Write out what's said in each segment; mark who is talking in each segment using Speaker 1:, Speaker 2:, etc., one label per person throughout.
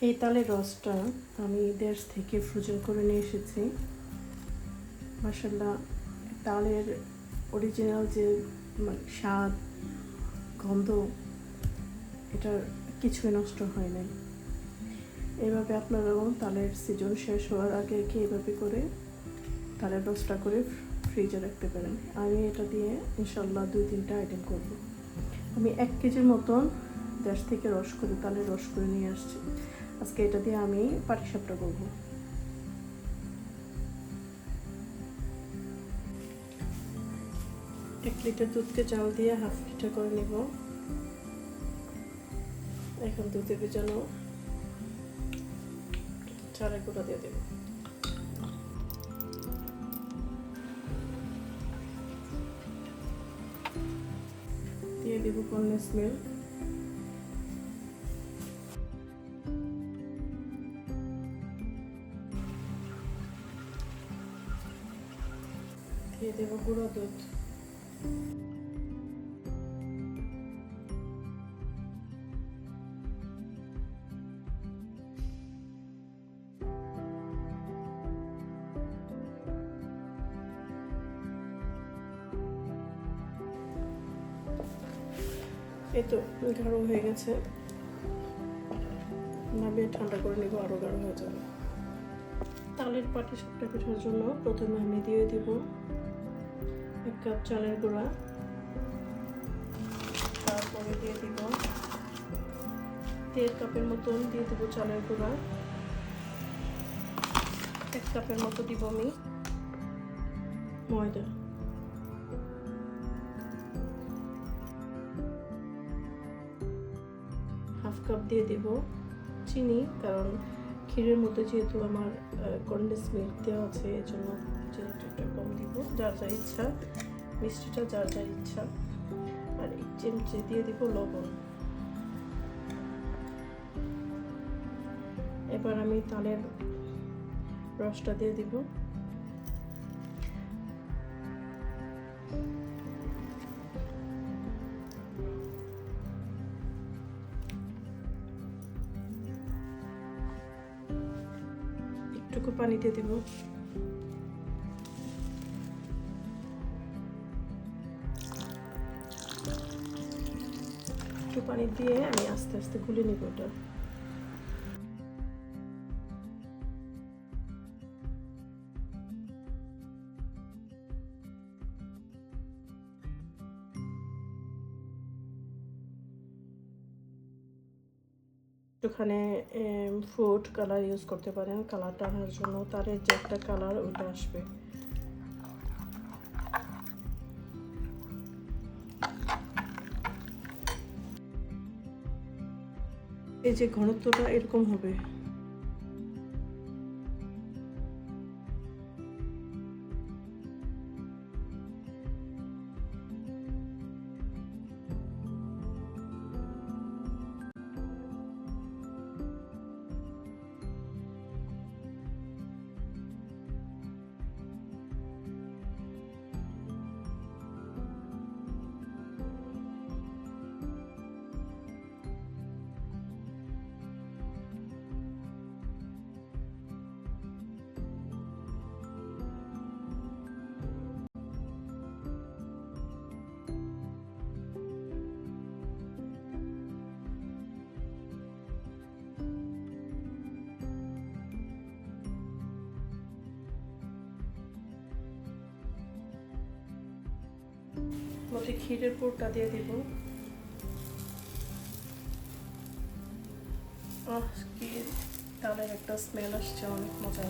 Speaker 1: এই তালের রসটা আমি দেশ থেকে ফ্রোজেন করে নিয়ে এসেছি। মাশাআল্লাহ, তালের অরিজিনাল যে স্বাদ, গন্ধ, এটার কিছুই নষ্ট হয় নাই। এভাবে আপনারাও তালের সিজন শেষ হওয়ার আগে এভাবে করে তালের রসটা করে ফ্রিজে রাখতে পারেন। আমি এটা দিয়ে ইনশাল্লাহ 2-3টা আইটেম করব। আমি 1 কেজির মতন দেশ থেকে তালের রস করে নিয়ে আসছি। আজকে এটা দিয়ে আমি পাটিসাপটা করব। 1 লিটার দুধকে জাল দিয়ে 1/2 লিটার করে নিব। এখন দুধে ভেজানো চালের গুঁড়া দিয়ে দেব। দিয়ে দেব কনডেন্স মিল্ক। দিয়ে দেব গুঁড়া দুধ। এই তো গাঢ় হয়ে গেছে, নামিয়ে ঠান্ডা করে নিব, আরো গাঢ় হয়ে যাবে। তালের পাটিসাপটা পিঠার জন্য প্রথমে আমি দিয়ে দিব 1 কাপ চালের গুঁড়া, তারপরে দিয়ে দিব 1.5 কাপের মতন দিয়ে দিব চালের গুঁড়া, 1 কাপের মতো দিব আমি ময়দা, হাফ কাপ দিয়ে দেব চিনি, কারণ ক্ষীরের মধ্যে যেহেতু আমার কনডেন্স মিল্ক দেওয়া আছে, এই জন্য চিনিটা একটু কম দিব, যার যার ইচ্ছা, মিষ্টিটা যার যার ইচ্ছা। আর 1 চামচ দিয়ে দিব লবণ। এবার আমি তালের রসটা দিয়ে দিব। একটু পানি দিয়ে দিব। একটু পানি দিয়ে আমি আস্তে আস্তে গুলে নিব ওটা। ওখানে ফুড কালার ইউজ করতে পারেন, কালারটা আনার জন্য, তারের যে একটা কালার ওটা আসবে। এই যে ঘনত্বটা এরকম হবে। মধ্যে ক্ষীরের পুরটা দিয়ে দিব। কি তালের একটা স্মেল আসছে, অনেক মজা।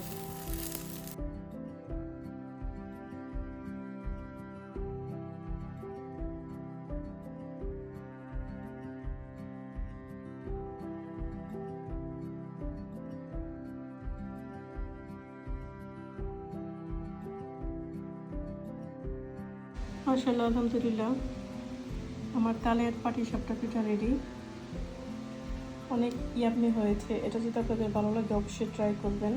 Speaker 1: মাশাআল্লাহ, আলহামদুলিল্লাহ, আমার তালের পাটিসাপটা পিঠা রেডি। অনেক ইয়াম্মি হয়েছে। এটা যদি আপনাদের ভালো লাগে অবশ্যই ট্রাই করবেন।